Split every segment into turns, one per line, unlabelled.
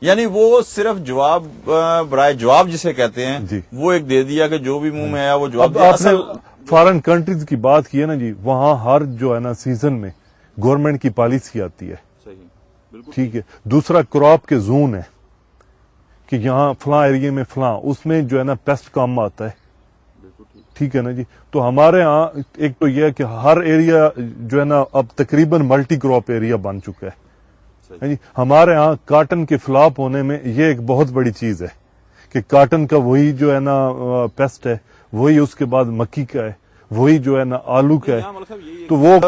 یعنی وہ صرف جواب برائے جواب جسے کہتے ہیں
جی
وہ ایک دے دیا کہ جو بھی منہ میں آیا وہ جواب
اب
دیا.
آپ نے فارن کنٹریز کی بات کی ہے نا جی، وہاں ہر جو ہے نا سیزن میں گورنمنٹ کی پالیسی آتی ہے.
صحیح بالکل
ٹھیک ہے. دوسرا کراپ کے زون ہے کہ یہاں فلاں ایریے میں فلاں، اس میں جو ہے نا پیسٹ کم آتا ہے. ٹھیک ہے نا جی. تو ہمارے ہاں ایک تو یہ ہے کہ ہر ایریا جو ہے نا اب تقریباً ملٹی کراپ ایریا بن چکا ہے. جی ہمارے ہاں کاٹن کے فلاپ ہونے میں یہ ایک بہت بڑی چیز ہے کہ کاٹن کا وہی جو ہے نا پیسٹ ہے، وہی اس کے بعد مکی کا ہے، وہی جو ہے نا آلو کا ہے. تو وہ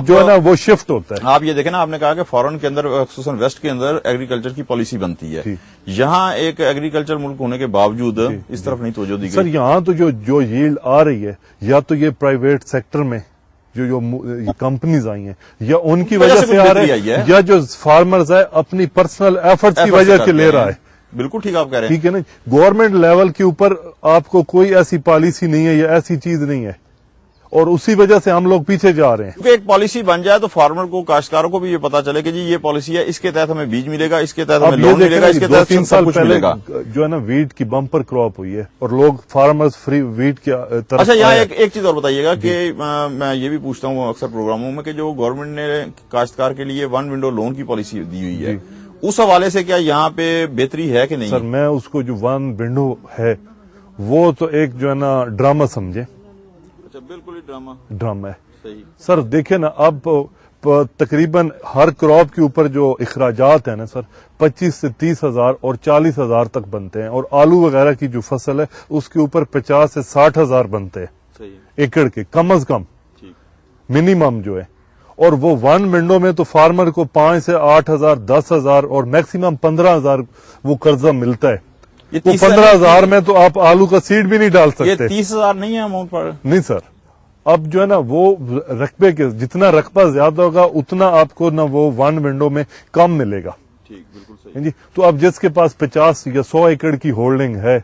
جو ہے نا وہ شفٹ ہوتا ہے.
آپ یہ دیکھیں نا، آپ نے کہا کہ فورن کے اندر خصوصاً ویسٹ کے اندر ایگریکلچر کی پالیسی بنتی ہے. یہاں ایک ایگریکلچر ملک ہونے کے باوجود اس طرف نہیں توجہ دی گئی.
سر یہاں تو جو ییلڈ آ رہی ہے، یا تو یہ پرائیویٹ سیکٹر میں جو کمپنیز آئی ہیں یا ان کی وجہ سے آ رہا ہے، یا جو فارمرز ہے اپنی پرسنل ایفرٹس کی وجہ سے لے رہا ہے.
بالکل ٹھیک آپ کہہ رہے ہیں.
ٹھیک ہے نا. گورنمنٹ لیول کے اوپر آپ کو کوئی ایسی پالیسی نہیں ہے یا ایسی چیز نہیں ہے، اور اسی وجہ سے ہم لوگ پیچھے جا رہے ہیں.
کیونکہ ایک پالیسی بن جائے تو فارمر کو، کاشتکاروں کو بھی یہ پتا چلے کہ جی یہ پالیسی ہے، اس کے تحت ہمیں بیج ملے گا، اس کے تحت ہمیں لون ملے گا، اس کے تحت
2-3
سب
سال
کچھ
پہلے
ملے گا.
جو ہے نا ویٹ کی بمپر کراپ ہوئی ہے اور لوگ فارمرز فری ویٹ کی طرف.
اچھا یہاں ایک چیز اور بتائیے گا کہ میں یہ بھی پوچھتا ہوں اکثر پروگراموں میں کہ جو گورنمنٹ نے کاشتکار کے لیے 1 ونڈو لون کی پالیسی دی ہوئی ہے، اس حوالے سے کیا یہاں پہ بہتری ہے کہ نہیں؟
سر میں اس کو جو 1 ونڈو ہے وہ تو ایک جو ہے نا ڈرامہ سمجھے.
اچھا بالکل ہی
ڈرامہ ہے.
صحیح.
سر دیکھیں نا، اب تقریباً ہر کراپ کے اوپر جو اخراجات ہیں نا سر 25 سے 30 ہزار اور 40 ہزار تک بنتے ہیں، اور آلو وغیرہ کی جو فصل ہے اس کے اوپر 50 سے 60 ہزار بنتے ہیں.
صحیح.
ایکڑ کے کم از کم
ٹھیک.
منیمم جو ہے. اور وہ 1 ونڈو میں تو فارمر کو 5 سے 8 ہزار 10 ہزار اور میکسیمم 15 ہزار وہ قرضہ ملتا ہے. وہ 15 ہزار میں تو آپ آلو کا سیڈ بھی نہیں ڈال سکتے.
یہ 30 ہزار نہیں ہے اماؤنٹ پر؟
نہیں سر. اب جو ہے نا وہ رقبے کے جتنا رقبہ زیادہ ہوگا اتنا آپ کو نا وہ 1 ونڈو میں کم ملے گا.
ٹھیک بالکل صحیح.
جی. تو اب جس کے پاس 50 یا 100 ایکڑ کی ہولڈنگ ہے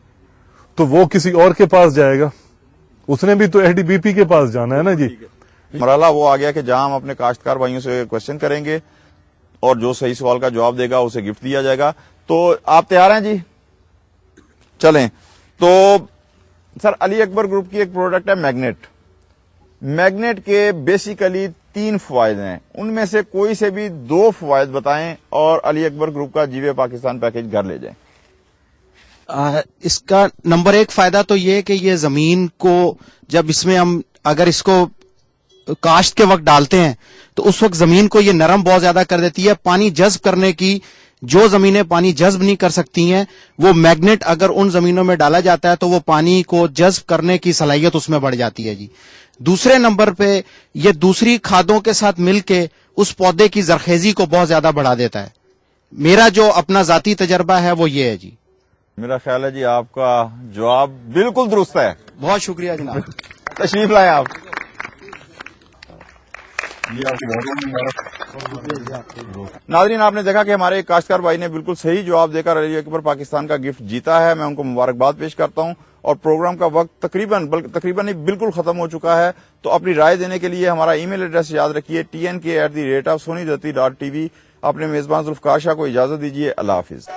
تو وہ کسی اور کے پاس جائے گا، اس نے بھی تو ایڈی بی پی کے پاس جانا ہے نا جی.
مرحلہ وہ آ گیا کہ جہاں ہم اپنے کاشتکار بھائیوں سے کوشچن کریں گے اور جو صحیح سوال کا جواب دے گا اسے گفٹ دیا جائے گا. تو آپ تیار ہیں جی؟ چلیں. تو سر علی اکبر گروپ کی ایک پروڈکٹ ہے میگنیٹ. میگنیٹ کے بیسیکلی 3 فوائد ہیں، ان میں سے کوئی سے بھی 2 فوائد بتائیں اور علی اکبر گروپ کا جیوے پاکستان پیکج گھر لے جائیں.
اس کا نمبر 1 فائدہ تو یہ کہ یہ زمین کو جب اس میں ہم اگر اس کو کاشت کے وقت ڈالتے ہیں تو اس وقت زمین کو یہ نرم بہت زیادہ کر دیتی ہے. پانی جذب کرنے کی جو زمینیں پانی جذب نہیں کر سکتی ہیں، وہ میگنیٹ اگر ان زمینوں میں ڈالا جاتا ہے تو وہ پانی کو جذب کرنے کی صلاحیت اس میں بڑھ جاتی ہے جی. دوسرے نمبر پہ یہ دوسری کھادوں کے ساتھ مل کے اس پودے کی زرخیزی کو بہت زیادہ بڑھا دیتا ہے. میرا جو اپنا ذاتی تجربہ ہے وہ یہ ہے جی.
میرا خیال ہے جی آپ کا جواب بالکل درست ہے.
بہت شکریہ جناب.
تشریف لائیں آپ. ناظرین آپ نے دیکھا کہ ہمارے ایک کاشتکار بھائی نے بالکل صحیح جواب دے کر علی اکبر پاکستان کا گفٹ جیتا ہے. میں ان کو مبارکباد پیش کرتا ہوں. اور پروگرام کا وقت تقریباً نہیں بالکل ختم ہو چکا ہے. تو اپنی رائے دینے کے لیے ہمارا ای میل ایڈریس یاد رکھیے tnk@sonidati.tv. اپنے میزبان ذوالفقار شاہ کو اجازت دیجیے. اللہ حافظ.